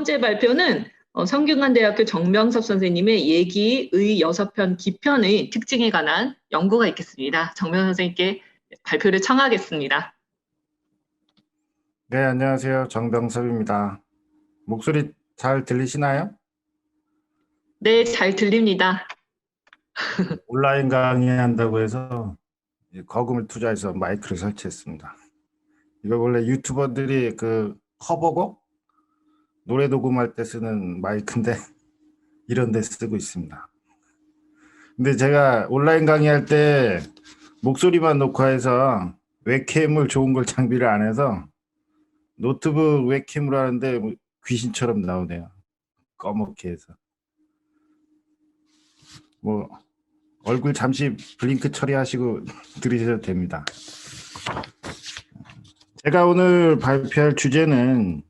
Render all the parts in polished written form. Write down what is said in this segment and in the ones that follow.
번째 발표는 성균관대학교 정명섭 선생님의 예기, 의 6편 기편의 특징에 관한 연구가 있겠습니다. 정명섭 선생님께 발표를 청하겠습니다. 네, 안녕하세요. 정병섭입니다. 목소리 잘 들리시나요? 네, 잘 들립니다. 온라인 강의한다고 해서 거금을 투자해서 마이크를 설치했습니다. 이거 원래 유튜버들이 그 커버곡 노래 녹음할 때 쓰는 마이크인데 이런 데 쓰고 있습니다. 근데 제가 온라인 강의할 때 목소리만 녹화해서 웹캠을 좋은 걸 장비를 안 해서 노트북 웹캠으로 하는데 귀신처럼 나오네요. 꺼멓게 해서. 뭐 얼굴 잠시 블링크 처리하시고 들으셔도 됩니다. 제가 오늘 발표할 주제는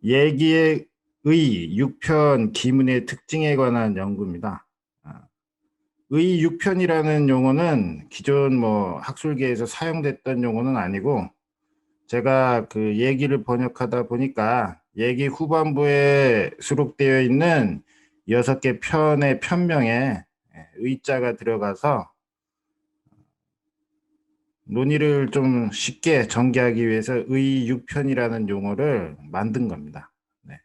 예기의 의 6편 기문의 특징에 관한 연구입니다. 의 6편이라는 용어는 기존 학술계에서 사용됐던 용어는 아니고 제가 그 예기를 번역하다 보니까 예기 후반부에 수록되어 있는 6개 편의 편명에 의자가 들어가서 논의를 좀 쉽게 전개하기 위해서 의 6편이라는 용어를 만든 겁니다. 네.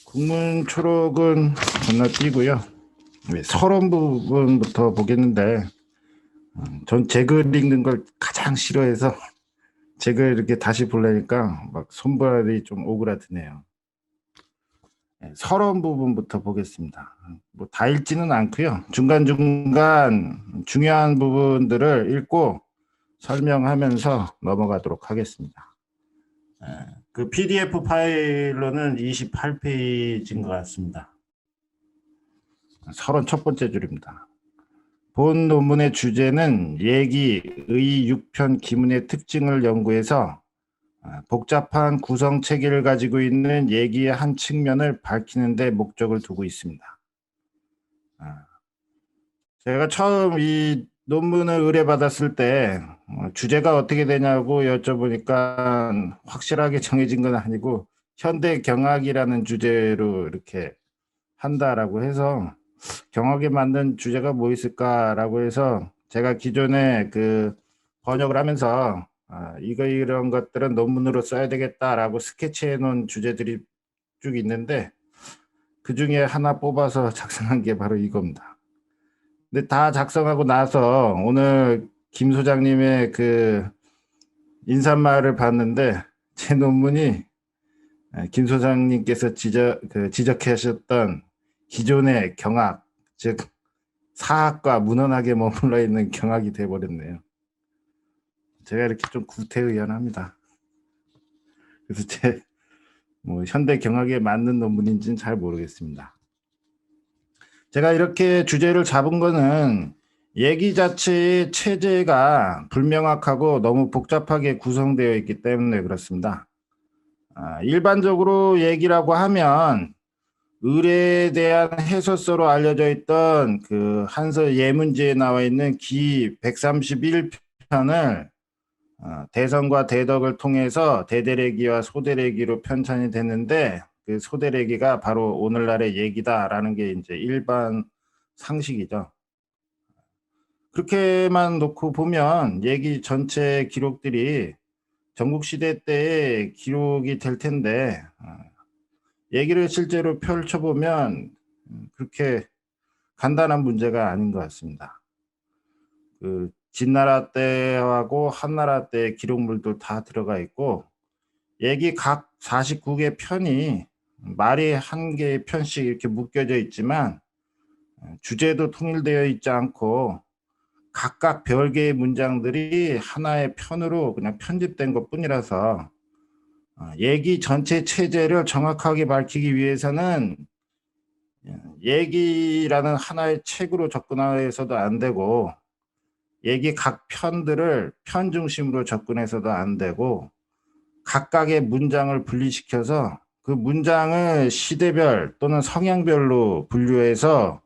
국문 초록은 건너뛰고요. 서론 부분부터 보겠는데 전 제 글 읽는 걸 가장 싫어해서 제 글 이렇게 다시 보려니까 막 손발이 좀 오그라드네요. 서론 부분부터 보겠습니다. 다 읽지는 않고요. 중간중간 중요한 부분들을 읽고 설명하면서 넘어가도록 하겠습니다. 그 PDF 파일로는 28페이지인 것 같습니다. 서론 첫 번째 줄입니다. 본 논문의 주제는 예기, 의 6편 기문의 특징을 연구해서 복잡한 구성 체계를 가지고 있는 예기의 한 측면을 밝히는 데 목적을 두고 있습니다. 제가 처음 이 논문을 의뢰받았을 때 주제가 어떻게 되냐고 여쭤보니까 확실하게 정해진 건 아니고 현대 경학이라는 주제로 이렇게 한다라고 해서 경학에 맞는 주제가 뭐 있을까라고 해서 제가 기존에 그 번역을 하면서 이런 것들은 논문으로 써야 되겠다라고 스케치해 놓은 주제들이 쭉 있는데 그 중에 하나 뽑아서 작성한 게 바로 이겁니다. 근데 다 작성하고 나서 오늘 김 소장님의 그 인사말을 봤는데 제 논문이 김 소장님께서 지적하셨던 기존의 경학, 즉 사학과 무난하게 머물러 있는 경학이 돼버렸네요. 제가 이렇게 좀 구태의연합니다. 그래서 현대 경학에 맞는 논문인지는 잘 모르겠습니다. 제가 이렇게 주제를 잡은 거는 예기 자체의 체제가 불명확하고 너무 복잡하게 구성되어 있기 때문에 그렇습니다. 일반적으로 얘기라고 하면 을에 대한 해설서로 알려져 있던 그 한서 예문지에 나와 있는 기 131편을 대성과 대덕을 통해서 대대래기와 소대래기로 편찬이 됐는데 그 소대래기가 바로 오늘날의 얘기다라는 게 이제 일반 상식이죠. 그렇게만 놓고 보면 얘기 전체 기록들이 전국시대 때의 기록이 될 텐데 얘기를 실제로 펼쳐보면 그렇게 간단한 문제가 아닌 것 같습니다. 그 진나라 때하고 한나라 때 기록물도 다 들어가 있고 얘기 각 49개 편이 말이 한 개의 편씩 이렇게 묶여져 있지만 주제도 통일되어 있지 않고 각각 별개의 문장들이 하나의 편으로 그냥 편집된 것 뿐이라서 얘기 전체 체제를 정확하게 밝히기 위해서는 얘기라는 하나의 책으로 접근해서도 안 되고 얘기 각 편들을 편 중심으로 접근해서도 안 되고 각각의 문장을 분리시켜서 그 문장을 시대별 또는 성향별로 분류해서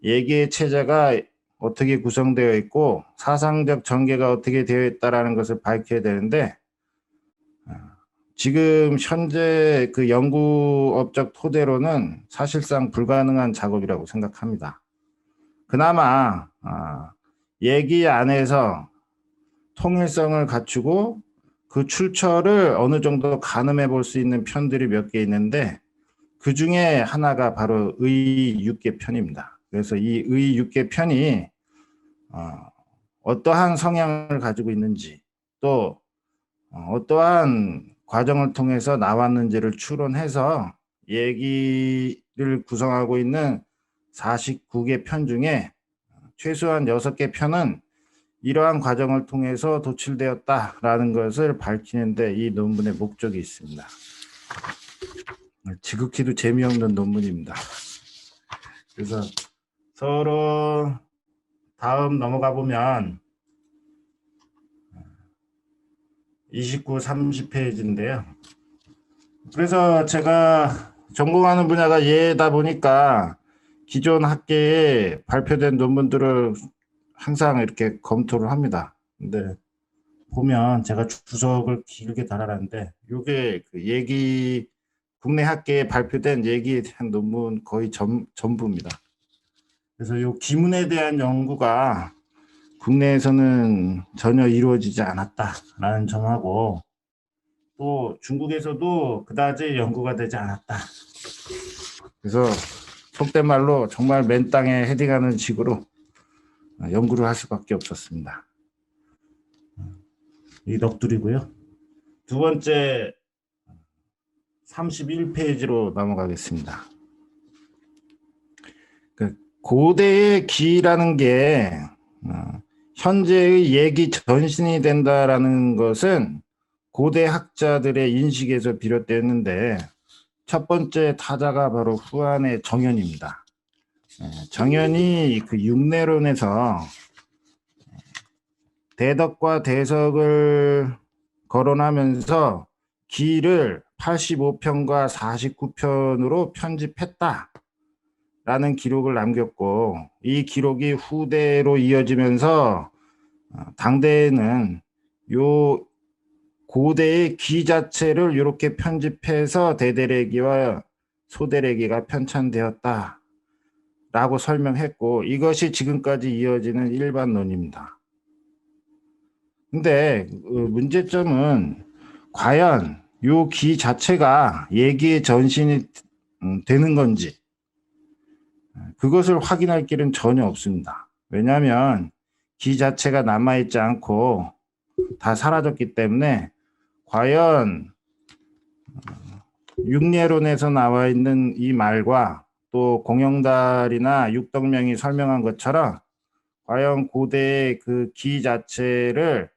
얘기의 체제가 어떻게 구성되어 있고 사상적 전개가 어떻게 되어 있다는 것을 밝혀야 되는데 지금 현재 그 연구 업적 토대로는 사실상 불가능한 작업이라고 생각합니다. 그나마 얘기 안에서 통일성을 갖추고 그 출처를 어느 정도 가늠해 볼 수 있는 편들이 몇 개 있는데, 그 중에 하나가 바로 의6계편입니다. 그래서 이 의6계편이 어떠한 성향을 가지고 있는지, 또 어떠한 과정을 통해서 나왔는지를 추론해서 얘기를 구성하고 있는 49개 편 중에 최소한 6개 편은 이러한 과정을 통해서 도출되었다라는 것을 밝히는데 이 논문의 목적이 있습니다. 지극히도 재미없는 논문입니다. 그래서 서로 다음 넘어가 보면 29, 30페이지인데요. 그래서 제가 전공하는 분야가 얘다 보니까 기존 학계에 발표된 논문들을 항상 이렇게 검토를 합니다. 근데 보면 제가 주석을 길게 달아놨는데, 이게 그 얘기, 국내 학계에 발표된 얘기에 대한 논문 거의 전부입니다. 그래서 이 기문에 대한 연구가 국내에서는 전혀 이루어지지 않았다라는 점하고, 또 중국에서도 그다지 연구가 되지 않았다. 그래서 속된 말로 정말 맨 땅에 헤딩하는 식으로 연구를 할 수밖에 없었습니다. 이 넋두리고요. 두 번째 31페이지로 넘어가겠습니다. 고대의 기라는 게 현재의 얘기 전신이 된다라는 것은 고대 학자들의 인식에서 비롯되었는데, 첫 번째 타자가 바로 후한의 정현입니다. 정현이 그 육내론에서 대덕과 대석을 거론하면서 기를 85편과 49편으로 편집했다 라는 기록을 남겼고, 이 기록이 후대로 이어지면서 당대에는 요 고대의 기 자체를 이렇게 편집해서 대대래기와 소대래기가 편찬되었다 라고 설명했고, 이것이 지금까지 이어지는 일반론입니다. 근데 문제점은 과연 요 기 자체가 얘기의 전신이 되는 건지, 그것을 확인할 길은 전혀 없습니다. 왜냐하면 기 자체가 남아있지 않고 다 사라졌기 때문에, 과연 육례론에서 나와 있는 이 말과 또 공영달이나 육덕명이 설명한 것처럼 과연 고대의 그 기 자체를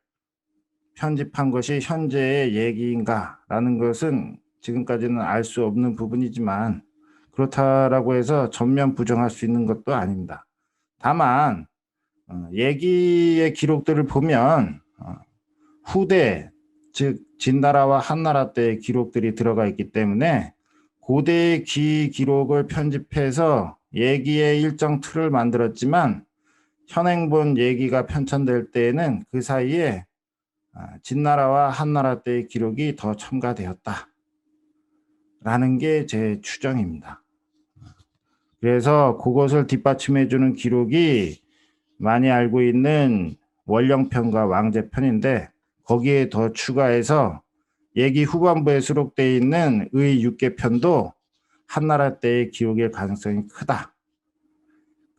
편집한 것이 현재의 얘기인가라는 것은 지금까지는 알 수 없는 부분이지만, 그렇다라고 해서 전면 부정할 수 있는 것도 아닙니다. 다만 얘기의 기록들을 보면 후대, 즉 진나라와 한나라 때의 기록들이 들어가 있기 때문에 고대의 기 기록을 편집해서 얘기의 일정 틀을 만들었지만, 현행본 얘기가 편찬될 때에는 그 사이에 진나라와 한나라 때의 기록이 더 첨가되었다 라는 게 제 추정입니다. 그래서 그것을 뒷받침해주는 기록이 많이 알고 있는 원령편과 왕제편인데, 거기에 더 추가해서 얘기 후반부에 수록되어 있는 의6계편도 한나라 때의 기록일 가능성이 크다.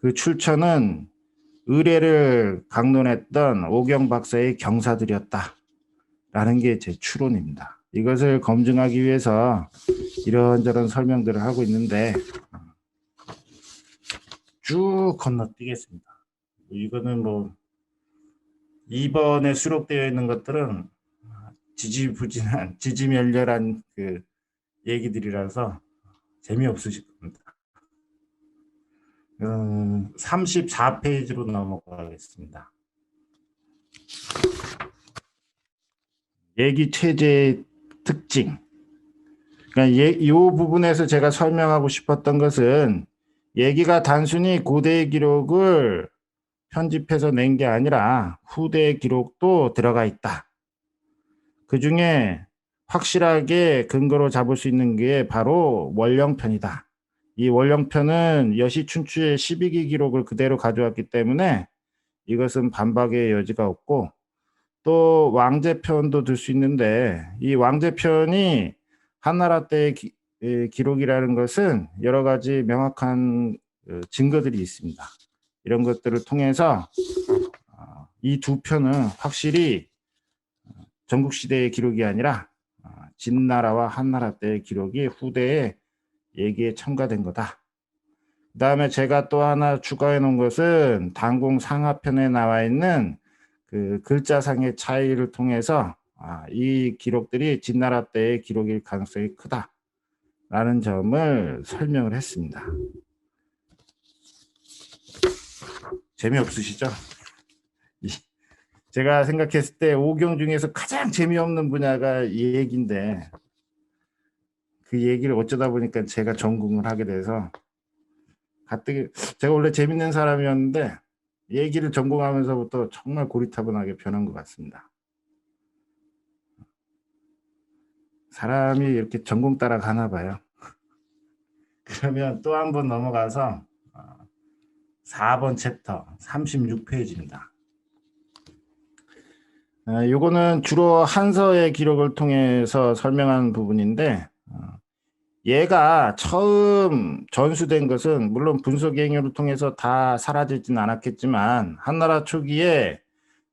그 출처는 의례를 강론했던 오경 박사의 경사들이었다 라는 게 제 추론입니다. 이것을 검증하기 위해서 이런저런 설명들을 하고 있는데, 쭉 건너뛰겠습니다. 이거는 뭐 이번에 수록되어 있는 것들은 지지부진한 지지멸렬한 그 얘기들이라서 재미없으실 겁니다. 34페이지로 넘어가겠습니다. 얘기 체제의 특징. 그러니까 이 부분에서 제가 설명하고 싶었던 것은, 얘기가 단순히 고대의 기록을 편집해서 낸 게 아니라 후대의 기록도 들어가 있다. 그 중에 확실하게 근거로 잡을 수 있는 게 바로 원령편이다. 이 원령편은 여시춘추의 12기 기록을 그대로 가져왔기 때문에 이것은 반박의 여지가 없고, 또 왕제편도 들 수 있는데, 이 왕제편이 한나라 때의 기록이라는 것은 여러 가지 명확한 증거들이 있습니다. 이런 것들을 통해서 이 두 편은 확실히 전국시대의 기록이 아니라 진나라와 한나라 때의 기록이 후대에 얘기에 첨가된 거다. 그 다음에 제가 또 하나 추가해 놓은 것은 단공 상하편에 나와 있는 그 글자상의 차이를 통해서 이 기록들이 진나라 때의 기록일 가능성이 크다라는 점을 설명을 했습니다. 재미없으시죠? 제가 생각했을 때 오경 중에서 가장 재미없는 분야가 이 얘기인데, 그 얘기를 어쩌다 보니까 제가 전공을 하게 돼서 가뜩 제가 원래 재밌는 사람이었는데 얘기를 전공하면서부터 정말 고리타분하게 변한 것 같습니다. 사람이 이렇게 전공 따라 가나 봐요. 그러면 또 한 번 넘어가서 4번 챕터 36페이지입니다. 요거는 주로 한서의 기록을 통해서 설명한 부분인데, 얘가 처음 전수된 것은 물론 분석 행위를 통해서 다 사라지진 않았겠지만, 한나라 초기에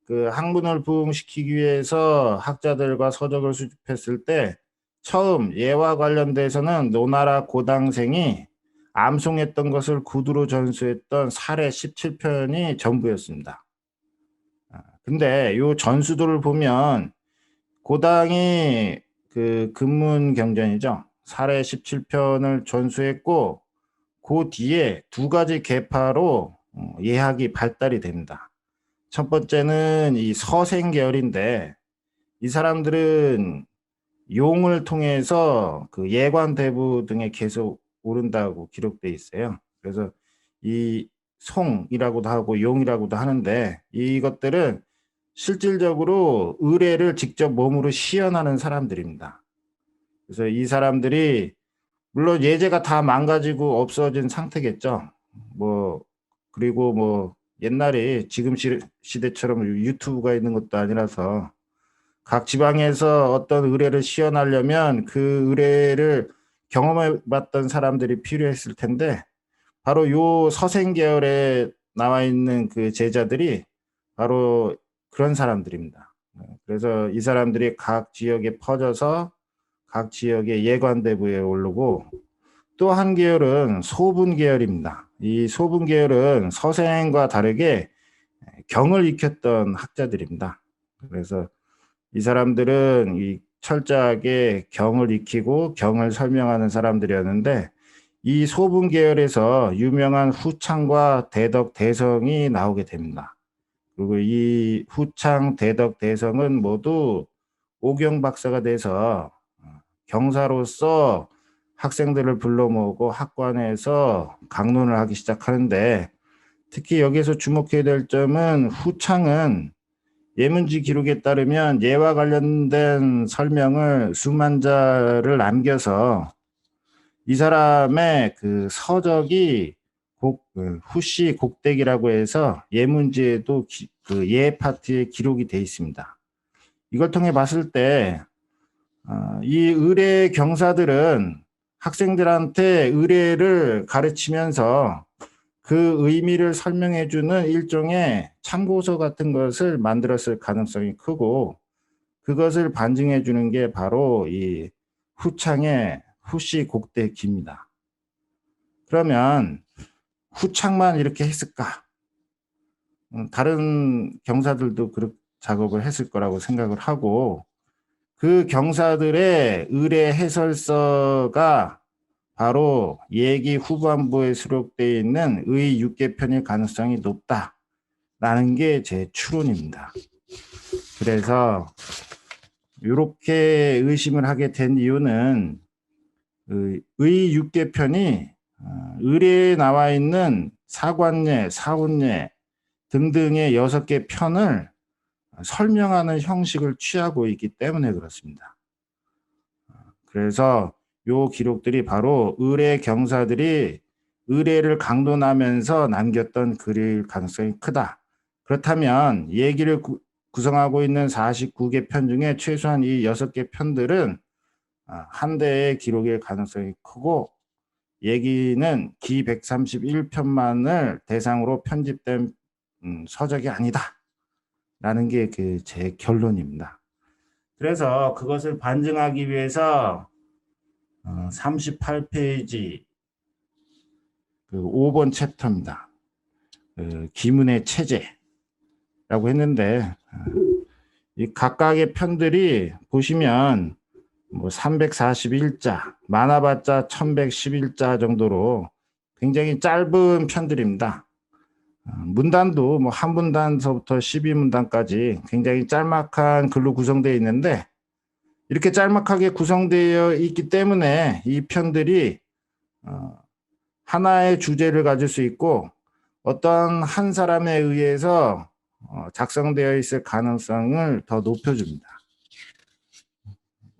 그 학문을 부흥시키기 위해서 학자들과 서적을 수집했을 때 처음 얘와 관련돼서는 노나라 고당생이 암송했던 것을 구두로 전수했던 사례 17편이 전부였습니다. 근데 요 전수도를 보면 고당이 그 근문경전이죠. 사례 17편을 전수했고, 그 뒤에 두 가지 계파로 예학이 발달이 됩니다. 첫 번째는 이 서생계열인데, 이 사람들은 용을 통해서 그 예관대부 등에 계속 오른다고 기록돼 있어요. 그래서 이 송이라고도 하고 용이라고도 하는데, 이것들은 실질적으로 의뢰를 직접 몸으로 시연하는 사람들입니다. 그래서 이 사람들이 물론 예제가 다 망가지고 없어진 상태겠죠. 그리고 옛날에 지금 시대처럼 유튜브가 있는 것도 아니라서 각 지방에서 어떤 의뢰를 시연하려면 그 의뢰를 경험해 봤던 사람들이 필요했을 텐데, 바로 요 서생 계열에 나와 있는 그 제자들이 바로 그런 사람들입니다. 그래서 이 사람들이 각 지역에 퍼져서 각 지역의 예관대부에 오르고, 또 한 계열은 소분 계열입니다. 이 소분 계열은 서생과 다르게 경을 익혔던 학자들입니다. 그래서 이 사람들은 이 철저하게 경을 익히고 경을 설명하는 사람들이었는데, 이 소분 계열에서 유명한 후창과 대덕, 대성이 나오게 됩니다. 그리고 이 후창, 대덕, 대성은 모두 오경 박사가 돼서 경사로서 학생들을 불러 모으고 학관에서 강론을 하기 시작하는데, 특히 여기서 주목해야 될 점은 후창은 예문지 기록에 따르면 예와 관련된 설명을 수만 자를 남겨서 이 사람의 그 서적이 후시 곡택이라고 해서 예문지에도 그 예 파트에 기록이 돼 있습니다. 이걸 통해 봤을 때 이 의례 경사들은 학생들한테 의례를 가르치면서 그 의미를 설명해주는 일종의 참고서 같은 것을 만들었을 가능성이 크고, 그것을 반증해주는 게 바로 이 후창의 후시 곡택기입니다. 그러면 후창만 이렇게 했을까? 다른 경사들도 그렇게 작업을 했을 거라고 생각을 하고, 그 경사들의 의례 해설서가 바로 예기 후반부에 수록되어 있는 의 육계편일 가능성이 높다라는 게 제 추론입니다. 그래서 이렇게 의심을 하게 된 이유는 의 육계편이 의례에 나와 있는 사관예, 사훈예 등등의 6개 편을 설명하는 형식을 취하고 있기 때문에 그렇습니다. 그래서 요 기록들이 바로 의뢰 경사들이 의뢰를 강론하면서 남겼던 글일 가능성이 크다. 그렇다면 얘기를 구성하고 있는 49개 편 중에 최소한 이 6개 편들은 한 대의 기록일 가능성이 크고 얘기는 기 131편만을 대상으로 편집된 서적이 아니다. 라는 게 그 제 결론입니다. 그래서 그것을 반증하기 위해서 38페이지 그 5번 챕터입니다. 그 기문의 체제라고 했는데 이 각각의 편들이 보시면 뭐 341자, 많아봤자 1111자 정도로 굉장히 짧은 편들입니다. 문단도 뭐 한 문단서부터 12문단까지 굉장히 짤막한 글로 구성되어 있는데 이렇게 짤막하게 구성되어 있기 때문에 이 편들이 하나의 주제를 가질 수 있고 어떤 한 사람에 의해서 작성되어 있을 가능성을 더 높여줍니다.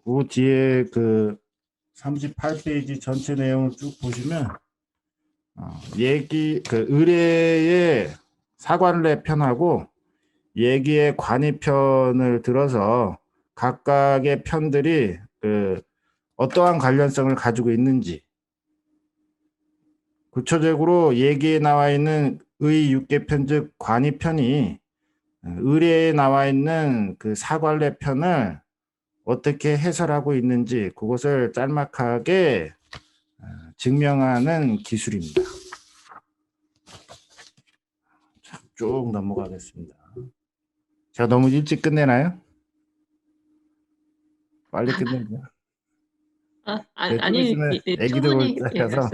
그 뒤에 그 38페이지 전체 내용을 쭉 보시면 얘기 그 의뢰의 사관례 편하고 얘기의 관이편을 들어서 각각의 편들이 그 어떠한 관련성을 가지고 있는지 구체적으로 얘기에 나와 있는 의 6개 즉 관이편이 의뢰에 나와 있는 그 사관례 편을 어떻게 해설하고 있는지 그것을 짤막하게 증명하는 기술입니다. 쭉 넘어가겠습니다. 제가 너무 일찍 끝내나요? 빨리 끝내죠. 좀 아니, 있으면 애기들 올 충분히, 예, 때라서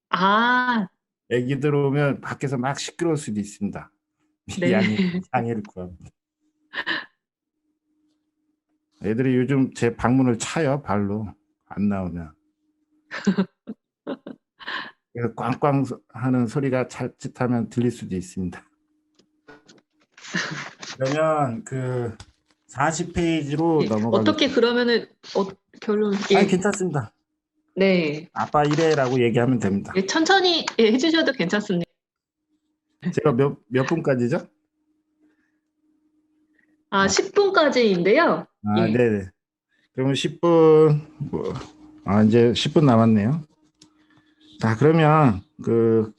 아, 애기들 오면 밖에서 막 시끄러울 수도 있습니다. 네. 양해를 구합니다. 애들이 요즘 제 방문을 차요, 발로. 안 나오면. 그래서 꽝꽝 하는 소리가 자칫하면 들릴 수도 있습니다. 그러면 그 40페이지로 예, 넘어가겠습니다. 어떻게 그러면은, 결론, 아니, 예, 괜찮습니다. 네. 아빠 이래라고 얘기하면 됩니다. 예, 천천히 해주셔도 괜찮습니다. 제가 몇 분까지죠? 10분까지인데요. 예. 네네. 그러면 10분, 이제 10분 남았네요. 자, 그러면 그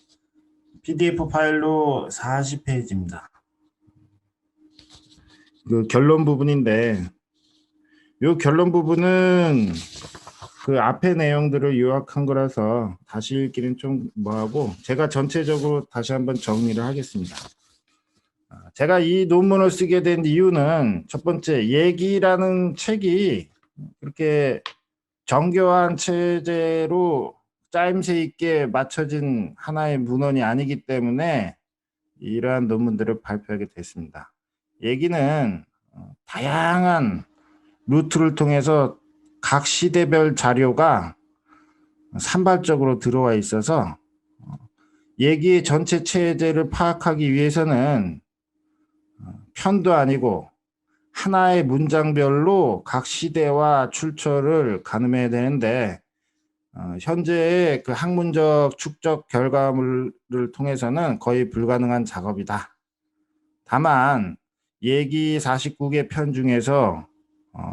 PDF 파일로 40페이지입니다. 그 결론 부분인데, 요 결론 부분은 그 앞에 내용들을 요약한 거라서 다시 읽기는 좀 뭐하고, 제가 전체적으로 다시 한번 정리를 하겠습니다. 제가 이 논문을 쓰게 된 이유는 첫 번째, 얘기라는 책이 그렇게 정교한 체제로 짜임새 있게 맞춰진 하나의 문헌이 아니기 때문에 이러한 논문들을 발표하게 됐습니다. 얘기는 다양한 루트를 통해서 각 시대별 자료가 산발적으로 들어와 있어서 얘기의 전체 체제를 파악하기 위해서는 편도 아니고 하나의 문장별로 각 시대와 출처를 가늠해야 되는데 현재의 그 학문적 축적 결과물을 통해서는 거의 불가능한 작업이다. 다만 얘기 49개 편 중에서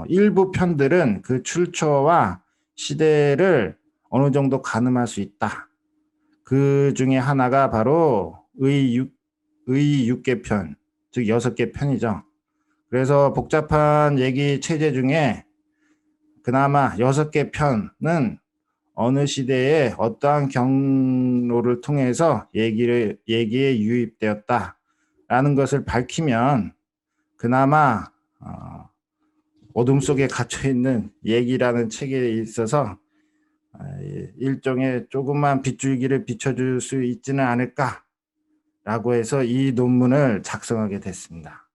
일부 편들은 그 출처와 시대를 어느 정도 가늠할 수 있다. 그 중에 하나가 바로 의 6개 편, 즉 6개 편이죠. 그래서 복잡한 얘기 체제 중에 그나마 6개 편은 어느 시대에 어떠한 경로를 통해서 얘기에 유입되었다라는 것을 밝히면 그나마 어둠 속에 갇혀 있는 얘기라는 책에 있어서 일종의 조금만 빗줄기를 비춰줄 수 있지는 않을까라고 해서 이 논문을 작성하게 됐습니다.